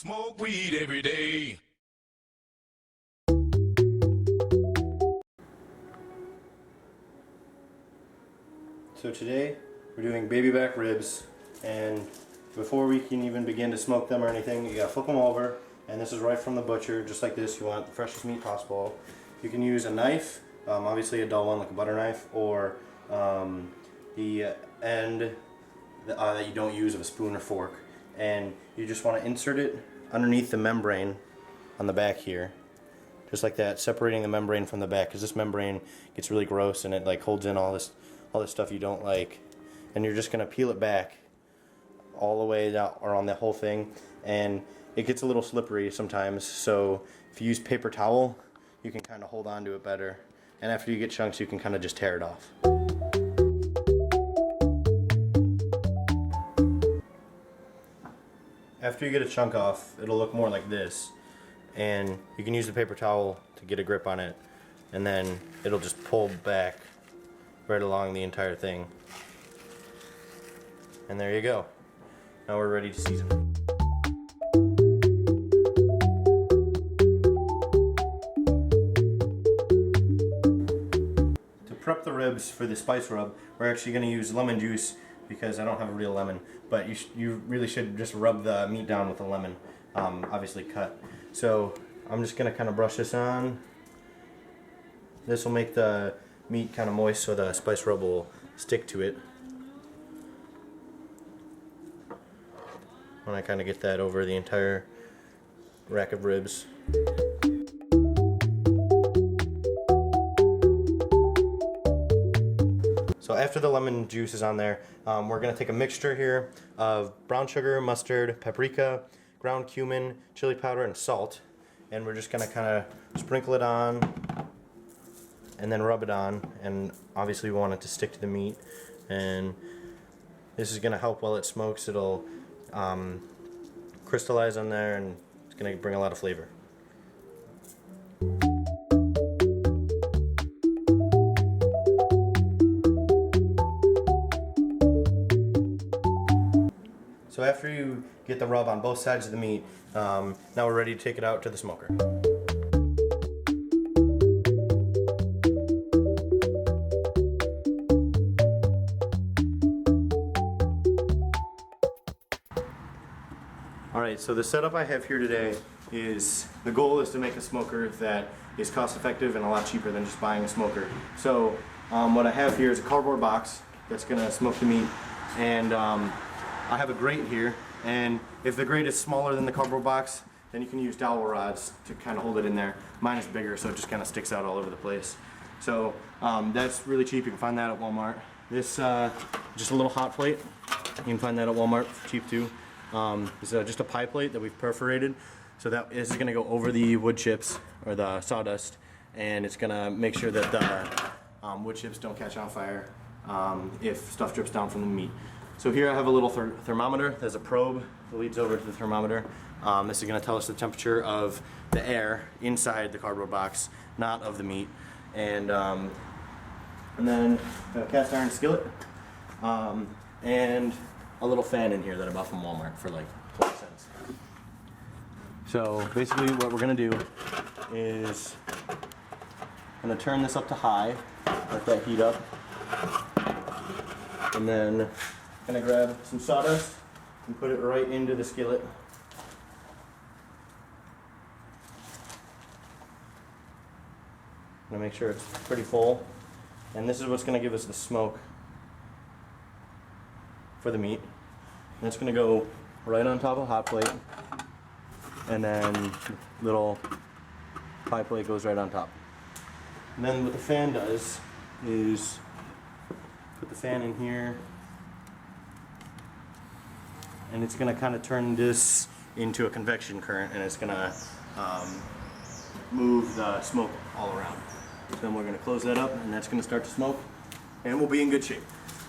Smoke weed every day. So today we're doing baby back ribs, and before we can even begin to smoke them or anything, you gotta flip them over, and this is right from the butcher, just like this. You want the freshest meat possible. You can use a knife, obviously a dull one like a butter knife, or the end that you don't use of a spoon or fork, and you just want to insert it underneath the membrane on the back here, just like that, separating the membrane from the back, because this membrane gets really gross and it like holds in all this stuff you don't like. And you're just gonna peel it back all the way down around the whole thing, and it gets a little slippery sometimes, so if you use paper towel you can kind of hold on to it better, and after you get chunks you can kind of just tear it off. After you get a chunk off, it'll look more like this, and you can use the paper towel to get a grip on it, and then it'll just pull back right along the entire thing. And there you go. Now we're ready to season. To prep the ribs for the spice rub, we're actually going to use lemon juice because I don't have a real lemon, but you really should just rub the meat down with the lemon, obviously cut. So I'm just going to kind of brush this on. This will make the meat kind of moist so the spice rub will stick to it. When I kind of get that over the entire rack of ribs. So after the lemon juice is on there, we're going to take a mixture here of brown sugar, mustard, paprika, ground cumin, chili powder, and salt, and we're just going to kind of sprinkle it on and then rub it on, and obviously we want it to stick to the meat, and this is going to help while it smokes. It'll crystallize on there, and it's going to bring a lot of flavor. So after you get the rub on both sides of the meat, now we're ready to take it out to the smoker. Alright, so the setup I have here today is, the goal is to make a smoker that is cost effective and a lot cheaper than just buying a smoker. So what I have here is a cardboard box that's going to smoke the meat, and I have a grate here, and if the grate is smaller than the cardboard box, then you can use dowel rods to kind of hold it in there. Mine is bigger, so it just kind of sticks out all over the place. So that's really cheap. You can find that at Walmart. This just a little hot plate. You can find that at Walmart for cheap too. It's just a pie plate that we've perforated, so that this is going to go over the wood chips or the sawdust, and it's going to make sure that the wood chips don't catch on fire if stuff drips down from the meat. So here I have a little thermometer. There's a probe that leads over to the thermometer. This is going to tell us the temperature of the air inside the cardboard box, not of the meat. And then a cast iron skillet, and a little fan in here that I bought from Walmart for like 20 cents. So basically what we're going to do is I'm going to turn this up to high, let that heat up, and then I'm going to grab some sawdust and put it right into the skillet. I'm going to make sure it's pretty full, and this is what's going to give us the smoke for the meat. And it's going to go right on top of a hot plate, and then little pie plate goes right on top. And then what the fan does is put the fan in here, and it's going to kind of turn this into a convection current, and it's going to move the smoke all around. So then we're going to close that up, and that's going to start to smoke, and we'll be in good shape.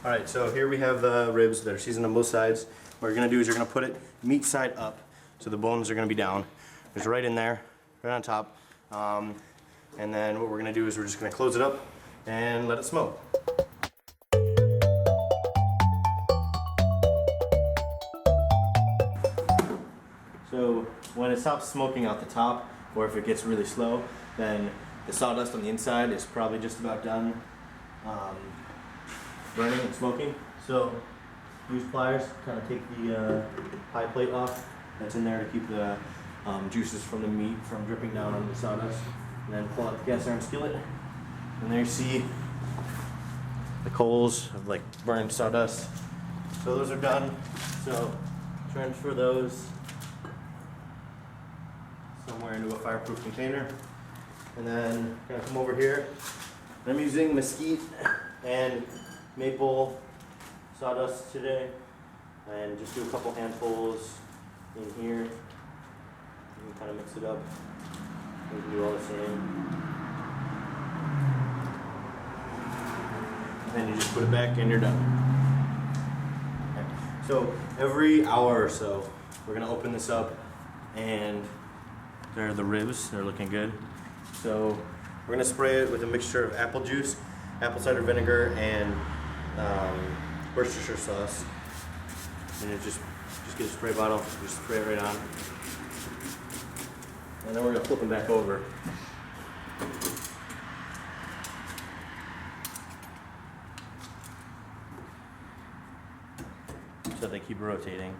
Alright, so here we have the ribs that are seasoned on both sides. What you're going to do is you're going to put it meat side up, so the bones are going to be down. It's right in there, right on top. And then what we're going to do is we're just going to close it up and let it smoke. So So when it stops smoking out the top, or if it gets really slow, then the sawdust on the inside is probably just about done burning and smoking. So use pliers, kind of take the pie plate off that's in there to keep the juices from the meat from dripping down onto the sawdust. And then pull out the cast iron skillet. And there you see the coals of like burned sawdust. So those are done. So transfer those somewhere into a fireproof container. And then gonna come over here. I'm using mesquite and maple sawdust today. And just do a couple handfuls in here. You can kind of mix it up. We can do all the same. And then you just put it back and you're done. Okay. So every hour or so, we're gonna open this up, and there are the ribs. They're looking good. So we're gonna spray it with a mixture of apple juice, apple cider vinegar, and Worcestershire sauce. And you just get a spray bottle, just spray it right on. And then we're gonna flip them back over. So they keep rotating.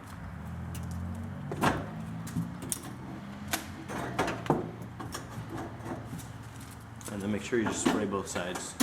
And then make sure you just spray both sides.